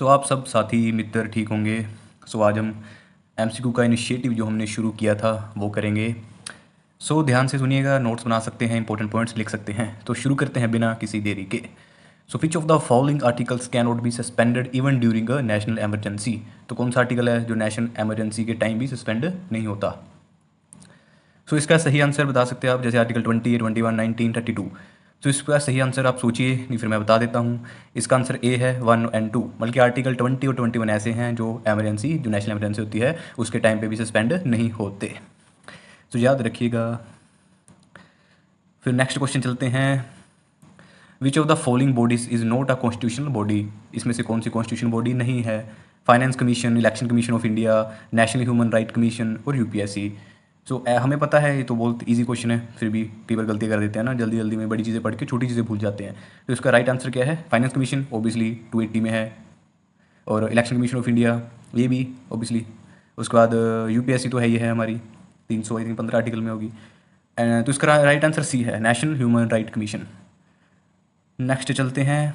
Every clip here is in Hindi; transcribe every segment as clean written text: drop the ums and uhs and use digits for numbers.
सो आप सब साथी मित्र ठीक होंगे। सो आज हम एमसीक्यू का इनिशिएटिव जो हमने शुरू किया था वो करेंगे। सो ध्यान से सुनिएगा, नोट्स बना सकते हैं, इंपॉर्टेंट पॉइंट्स लिख सकते हैं। तो शुरू करते हैं बिना किसी देरी के। So which of the following articles cannot be suspended even during a national emergency. तो कौन सा आर्टिकल है जो नेशनल एमरजेंसी के टाइम भी सस्पेंड नहीं होता। सो इसका सही आंसर बता सकते हैं आप, जैसे आर्टिकल 20, 21, 19, 32। तो इसका सही आंसर आप सोचिए, नहीं फिर मैं बता देता हूँ। इसका आंसर ए है 1 एंड 2। बल्कि आर्टिकल 20 और 21 ऐसे हैं जो एमरजेंसी, जो नेशनल एमरजेंसी होती है उसके टाइम पे भी सस्पेंड नहीं होते। तो याद रखिएगा। फिर नेक्स्ट क्वेश्चन चलते हैं। Which of the following bodies is not a constitutional body. इसमें से कौन सी कॉन्स्टिट्यूशनल बॉडी नहीं है। Finance commission, election commission of India, national human right commission और यूपीएससी। सो हमें पता है ये तो बहुत इजी क्वेश्चन है, फिर भी कई बार गलती कर देते हैं ना, जल्दी जल्दी में बड़ी चीज़ें पढ़ के छोटी चीज़ें भूल जाते हैं। तो इसका राइट आंसर क्या है। फाइनेंस कमीशन ऑब्वियसली 280 में है, और इलेक्शन कमीशन ऑफ इंडिया ये भी ऑब्वियसली। उसके बाद यूपीएससी तो है ही है हमारी, 300 आई थिंक 15 आर्टिकल में होगी। तो इसका राइट आंसर सी है, national human right commission. Next चलते हैं।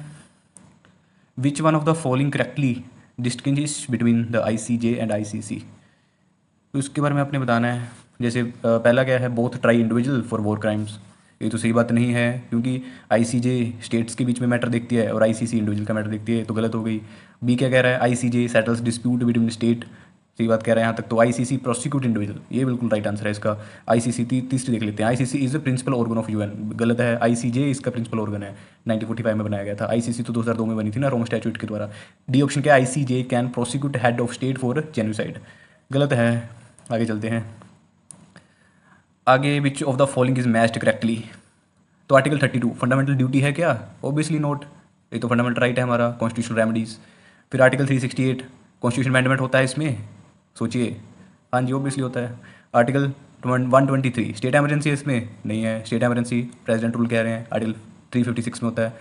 Which one of the following correctly distinguish between the ICJ and ICC. तो इसके बारे में आपने बताना है। जैसे पहला क्या है, both try individual for war crimes. ये तो सही बात नहीं है, क्योंकि आईसीजे स्टेट्स के बीच में मैटर देखती है और आईसीसी इंडिविजुअल का मैटर देखती है, तो गलत हो गई। बी क्या कह रहा है, ICJ settles dispute between state. सही बात कह रहा है यहाँ तक। तो आईसीसी प्रोसिक्यूट इंडिविजुअल, ये बिल्कुल राइट आंसर है इसका। आईसीसी तीसरी देख लेते हैं। ICC is the principal organ of UN, गलत है। आईसीजे इसका प्रिंसिपल ऑर्गन है, 1945 में बनाया गया था। आईसीसी तो 2002 में बनी थी ना, रोम स्टैट्यूट के द्वारा। डी ऑप्शन क्या है, ICJ can prosecute head of state for genocide, गलत है। आगे चलते हैं। आगे विच of the following is matched correctly. तो आर्टिकल 32 फंडामेंटल ड्यूटी है क्या, ऑब्वियसली नोट, ये तो फंडामेंटल राइट है हमारा, कॉन्स्टिट्यूशनल रेमेडीज। फिर आर्टिकल 368 कॉन्स्टिट्यूशन अमेंडमेंट होता है इसमें, सोचिए। हाँ जी ऑब्वियसली होता है। आर्टिकल 123 स्टेट एमरजेंसी है इसमें, नहीं है स्टेट एमरजेंसी, प्रेसिडेंट रूल कह रहे हैं, आर्टिकल 356 में होता है।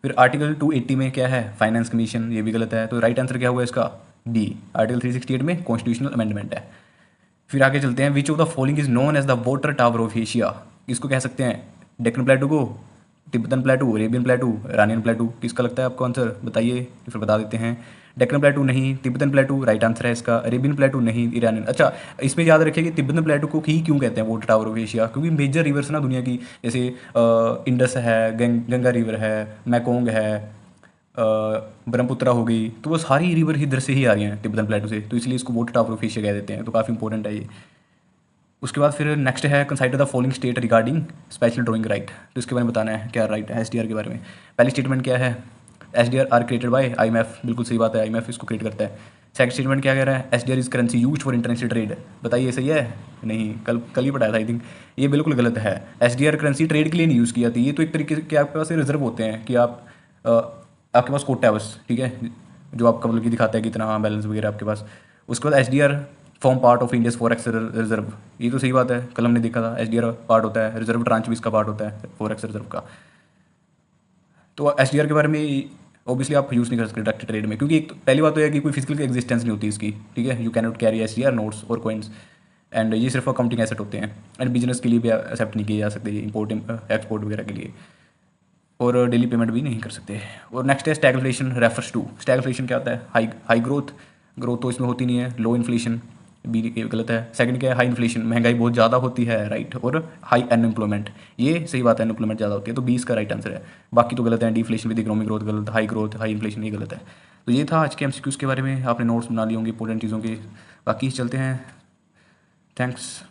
फिर आर्टिकल 280 में क्या है, फाइनेंस कमीशन, ये भी गलत है। तो राइट आंसर क्या हुआ इसका, डी। आर्टिकल 368 में कॉन्स्टिट्यूशनल अमेंडमेंट है। फिर आगे चलते हैं। Which of the following is known as the water tower of Asia. इसको कह सकते हैं डेक्कन प्लेटू को, Tibetan plateau, Arabian plateau, Iranian plateau. किसका लगता है आपको आंसर, बताइए। फिर बता देते हैं। डेक्कन प्लेटू नहीं, तिब्बतन प्लेटू राइट आंसर है इसका। अरेबियन प्लेटू नहीं, ईरानियन। अच्छा, इसमें याद रखिए कि तिब्बतन प्लेटू को ही क्यों कहते हैं वाटर टावर ऑफ एशिया, क्योंकि मेजर रिवर्स ना दुनिया की, जैसे इंडस है, गंगा रिवर है, मैकोंग है, ब्रह्मपुत्रा हो गई, तो वो सारी रिवर इधर से ही आ रही हैं तिब्बतन प्लेटू से, तो इसलिए इसको वाटर टावर ऑफ एशिया कह देते हैं। तो काफ़ी इंपॉर्टेंट है ये। उसके बाद फिर नेक्स्ट है consider the following state regarding special drawing right. तो इसके बारे में बताना है क्या राइट है एसडीआर के बारे में। पहली स्टेटमेंट क्या है, SDR are created by IMF, बिल्कुल सही बात है, आईएमएफ इसको क्रिएट करता है। सेकंड स्टेटमेंट क्या कह रहा है, SDR is currency used for international trade. बताइए सही है, नहीं कल कल ही पढ़ाया था आई थिंक, ये बिल्कुल गलत है। एसडीआर करेंसी ट्रेड के लिए नहीं यूज़ की जाती, ये तो एक तरीके के आपके पास रिजर्व होते हैं कि आप आपके पास कोटा है बस, ठीक है, जो आपका मतलब कि दिखाता है कि इतना हाँ बैलेंस वगैरह आपके पास। उसके बाद SDR form part of India's forex reserve, ये तो सही बात है, कल हमने देखा था एसडीआर पार्ट होता है, रिजर्व ट्रांच भी इसका पार्ट होता है फॉरेक्स रिजर्व का। तो एसडीआर के बारे में ऑब्वियसली आप यूज़ नहीं कर सकते डायरेक्ट ट्रेड में, क्योंकि एक तो पहली बात तो यह है कि कोई फिजिकल एग्जिस्टेंस नहीं होती इसकी, ठीक है। You can not carry SDR notes और कॉइन्स, एंड ये सिर्फ अकाउंटिंग एसेट होते हैं, एंड बिजनेस के लिए भी एक्सेप्ट नहीं किए जा सकते, इम्पोर्ट एक्सपोर्ट वगैरह के लिए, और डेली पेमेंट भी नहीं कर सकते। और नेक्स्ट है स्टैगफ्लेशन रेफर्स टू। स्टैगफ्लेशन क्या होता है, हाई ग्रोथ, ग्रोथ तो इसमें होती नहीं है। लो इन्फ्लेशन भी गलत है। सेकंड क्या है, हाई इन्फ्लेशन, महंगाई बहुत ज़्यादा होती है, राइट। और हाई अनएम्प्लॉयमेंट, ये सही बात है, अनएम्प्लॉयमेंट ज़्यादा होती है, तो 20 का राइट आंसर है। बाकी तो गलत है, डिफ्लेशन विद इकोनॉमिक ग्रोथ गलत, हाई ग्रोथ हाई इन्फ्लेशन ये गलत है। तो ये था आज के एमसीक्यूज़ के बारे में, आपने नोट्स बना लिए होंगे इंपॉर्टेंट चीज़ों के। बाकी चलते हैं, थैंक्स।